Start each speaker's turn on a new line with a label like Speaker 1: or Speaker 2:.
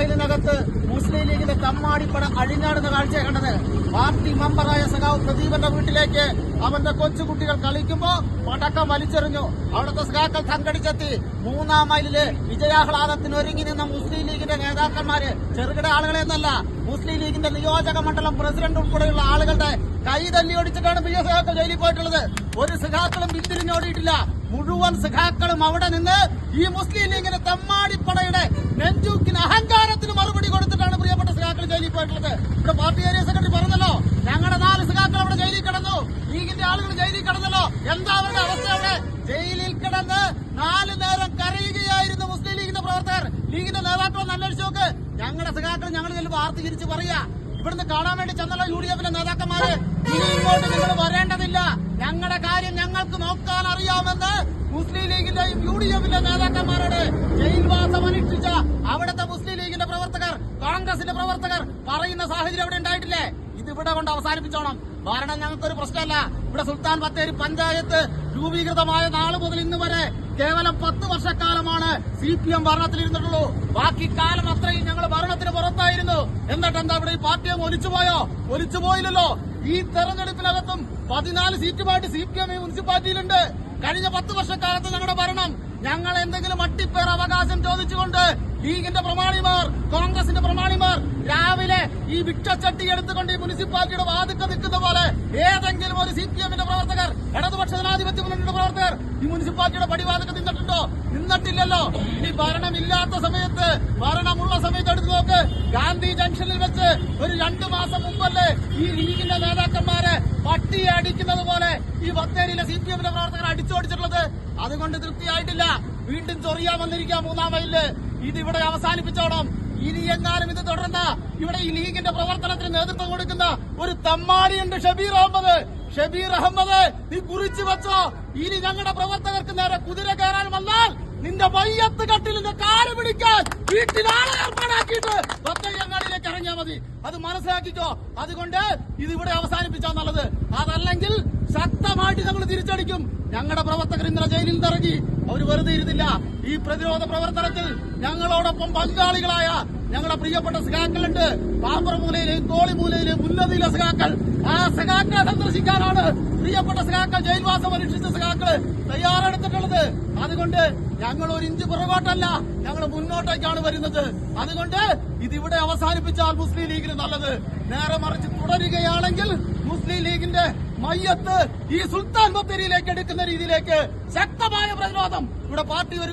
Speaker 1: മൈലിനകത്ത് മുസ്ലിം ലീഗിന്റെ തമ്മാടിപ്പട അഴിഞ്ഞാടുന്ന കാഴ്ചയെ കണ്ടത്. പാർട്ടി മെമ്പറായ സഖാവ് പ്രദീപന്റെ വീട്ടിലേക്ക് അവന്റെ കൊച്ചുകുട്ടികൾ കളിക്കുമ്പോ പടക്കം വലിച്ചെറിഞ്ഞു. അവിടുത്തെ സഖാക്കൾ സംഘടിച്ചെത്തി 3-ാം മൈലില് വിജയാഹ്ലാദത്തിന് ഒരുങ്ങി നിന്ന മുസ്ലിം ലീഗിന്റെ നേതാക്കന്മാര് ചെറുകിട ആളുകളെന്നല്ല, മുസ്ലിം ലീഗിന്റെ നിയോജക മണ്ഡലം പ്രസിഡന്റ് ഉൾപ്പെടെയുള്ള ആളുകളുടെ കൈ തല്ലി ഓടിച്ചിട്ടാണ് സഖാക്കൾ ജയിലിൽ പോയിട്ടുള്ളത്. ഒരു സഖാക്കളും പിന്തിരിഞ്ഞോടിയിട്ടില്ല. മുഴുവൻ സഖാക്കളും അവിടെ നിന്ന് ഈ മുസ്ലിം ലീഗിന്റെ തെമ്മാടിപ്പടയുടെ നെഞ്ചൂക്കിന് അഹങ്കാരത്തിന് മറുപടി കൊടുത്തിട്ടാണ് പ്രിയപ്പെട്ട സഖാക്കൾ ജയിലിൽ പോയിട്ടുള്ളത്. ഇവിടെ പാർട്ടി ഏരിയ സെക്രട്ടറി പറഞ്ഞല്ലോ, ഞങ്ങളുടെ 4 സഖാക്കൾ അവിടെ ജയിലിൽ കിടന്നു, ലീഗിന്റെ ആളുകൾ ജയിലിൽ കിടന്നല്ലോ. എന്താ അവരുടെ അവസ്ഥ? അവിടെ ജയിലിൽ കിടന്ന് 4 നേരം കരയുകയായിരുന്നു മുസ്ലിം ലീഗിന്റെ പ്രവർത്തകർ. ലീഗിന്റെ നേതാക്കളൊന്ന് അന്വേഷിച്ച് നോക്ക്. ഞങ്ങളുടെ സഖാക്കൾ ഞങ്ങൾ ചിലപ്പോൾ ആർത്തി തിരിച്ച് പറയാ, ഇവിടുന്ന് കാണാൻ വേണ്ടി ചെന്നല്ലോ യുഡിഎഫിന്റെ നേതാക്കന്മാര്, ഇനി ഇങ്ങോട്ട് നിങ്ങൾ വരേണ്ടതില്ല, ഞങ്ങളുടെ കാര്യം ഞങ്ങൾക്ക് നോക്കാൻ അറിയാമെന്ന് മുസ്ലിം ലീഗിന്റെയും യുഡിഎഫിന്റെ നേതാക്കന്മാരോട് ജയിൽവാസം അനുഷ്ഠിച്ച അവിടുത്തെ മുസ്ലിം ലീഗിന്റെ പ്രവർത്തകർ, കോൺഗ്രസിന്റെ പ്രവർത്തകർ പറയുന്ന സാഹചര്യം അവിടെ ഉണ്ടായിട്ടില്ലേ? ഇതിവിടെ കൊണ്ട് അവസാനിപ്പിച്ചോണം. ഭരണം ഞങ്ങൾക്കൊരു പ്രശ്നമല്ല. ഇവിടെ സുൽത്താൻ ബത്തേരി പഞ്ചായത്ത് രൂപീകൃതമായ നാള് മുതൽ ഇന്ന് വരെ കേവലം 10 വർഷക്കാലമാണ് CPM ഭരണത്തിലിരുന്നിട്ടുള്ളൂ. ബാക്കി കാലം അത്രയും ഞങ്ങൾ ഭരണത്തിന് പുറത്തായിരുന്നു. എന്നിട്ടെന്താ ഇവിടെ ഈ പാർട്ടിയെ ഒലിച്ചുപോയോ? ഒലിച്ചുപോയില്ലല്ലോ. ഈ തെരഞ്ഞെടുപ്പിനകത്തും 14 സീറ്റുമായിട്ട് CPM ഈ മുനിസിപ്പാലിറ്റിയിലുണ്ട്. കഴിഞ്ഞ 10 വർഷക്കാലത്ത് ഞങ്ങളുടെ ഭരണം ഞങ്ങൾ എന്തെങ്കിലും അട്ടിപ്പേർ അവകാശം ചോദിച്ചുകൊണ്ട് ലീഗിന്റെ പ്രമാണിമാർ, കോൺഗ്രസിന്റെ പ്രമാണിമാർ രാവിലെ ഈ ഭിക്ഷച്ചട്ടി എടുത്തുകൊണ്ട് ഈ മുനിസിപ്പാലിറ്റിയുടെ വാതിക്ക നിൽക്കുന്ന പോലെ ഏതെങ്കിലും ഒരു CPMന്റെ പ്രവർത്തകർ, ഇടതുപക്ഷ ജനാധിപത്യ മുന്നണിയുടെ പ്രവർത്തകർ ഈ മുനിസിപ്പാലിറ്റിയുടെ പടിവാതിക്ക നിന്നിട്ടുണ്ടോ? നിന്നിട്ടില്ലല്ലോ. ഇനി ഭരണമില്ലാത്ത സമയത്ത്, ഭരണമുള്ള സമയത്ത് എടുത്തു നോക്ക്. ഗാന്ധി ജംഗ്ഷനിൽ വെച്ച് ഒരു 2 മാസം മുമ്പല്ലേ ഈ ലീഗിന്റെ നേതാക്കന്മാരെ പട്ടിയെ അടിക്കുന്നത് പോലെ ഈ ബത്തേരിയിലെ CPMന്റെ പ്രവർത്തകർ അടിച്ചോടിച്ചിട്ടുള്ളത്. അതുകൊണ്ട് തൃപ്തിയായിട്ടില്ല. വീണ്ടും ചൊറിയാൻ വന്നിരിക്കുക 3-ാം മൈലില്. ഇതിവിടെ അവസാനിപ്പിച്ചോണം. ഇനി എങ്ങാനും ഇത് തുടർന്ന ഇവിടെ ഈ ലീഗിന്റെ പ്രവർത്തനത്തിന് നേതൃത്വം കൊടുക്കുന്ന ഒരു തമ്മാടിയുണ്ട്, ഷബീർ അഹമ്മദ്. ഷബീർ അഹമ്മദ്, നീ കുറിച്ചു വെച്ചോ, ഇനി ഞങ്ങളുടെ പ്രവർത്തകർക്ക് നേരെ കുതിര കയറാൻ വന്നാൽ നിന്റെ മയ്യത്ത് കട്ടിലിന്റെ കാല് പിടിക്കാൻ വീട്ടിലാളെ ഏർപ്പാടാക്കിയിട്ട് ബത്തേരിയങ്ങാടിയിലേക്ക് ഇറങ്ങിയാൽ മതി. അത് മനസ്സിലാക്കിക്കോ. അതുകൊണ്ട് ഇതിവിടെ അവസാനിപ്പിച്ചാ നല്ലത്. അതല്ലെങ്കിൽ ശക്തമായിട്ട് ഞങ്ങൾ തിരിച്ചടിക്കും. ഞങ്ങളുടെ പ്രവർത്തകർ ഇന്നലെ ജയിലിൽ നിന്നിറങ്ങി. അവർ വെറുതെ ഇരുന്നില്ല. ഈ പ്രതിരോധ പ്രവർത്തനത്തിൽ ഞങ്ങളോടൊപ്പം പങ്കാളികളായ ഞങ്ങളുടെ പ്രിയപ്പെട്ട സഖാക്കളുണ്ട്. പാമ്പറമൂലയിലെയും തോളിമൂലയിലെയും ഉന്നതിയിലെ സഖാക്കൾ. ആ സഖാക്കളെ സന്ദർശിക്കാനാണ് പ്രിയപ്പെട്ട സഖാക്കൾ, ജയിൽവാസം അനുഷ്ഠിച്ച സഖാക്കള് തയ്യാറെടുത്തിട്ടുള്ളത്. അതുകൊണ്ട് ഞങ്ങൾ 1 ഇഞ്ച് പുറകോട്ടല്ല, ഞങ്ങൾ മുന്നോട്ടേക്കാണ് വരുന്നത്. അതുകൊണ്ട് ഇതിവിടെ അവസാനിപ്പിച്ചാൽ മുസ്ലിം ലീഗിന് നല്ലത്. നേരെ മറിച്ച് തുടരുകയാണെങ്കിൽ മുസ്ലിം ലീഗിന്റെ മയ്യത്ത് ഈ സുൽത്താൻ ബത്തേരിയിലേക്ക് എടുക്കുന്ന രീതിയിലേക്ക് ശക്തമായ പ്രതിരോധം ഇവിടെ പാർട്ടി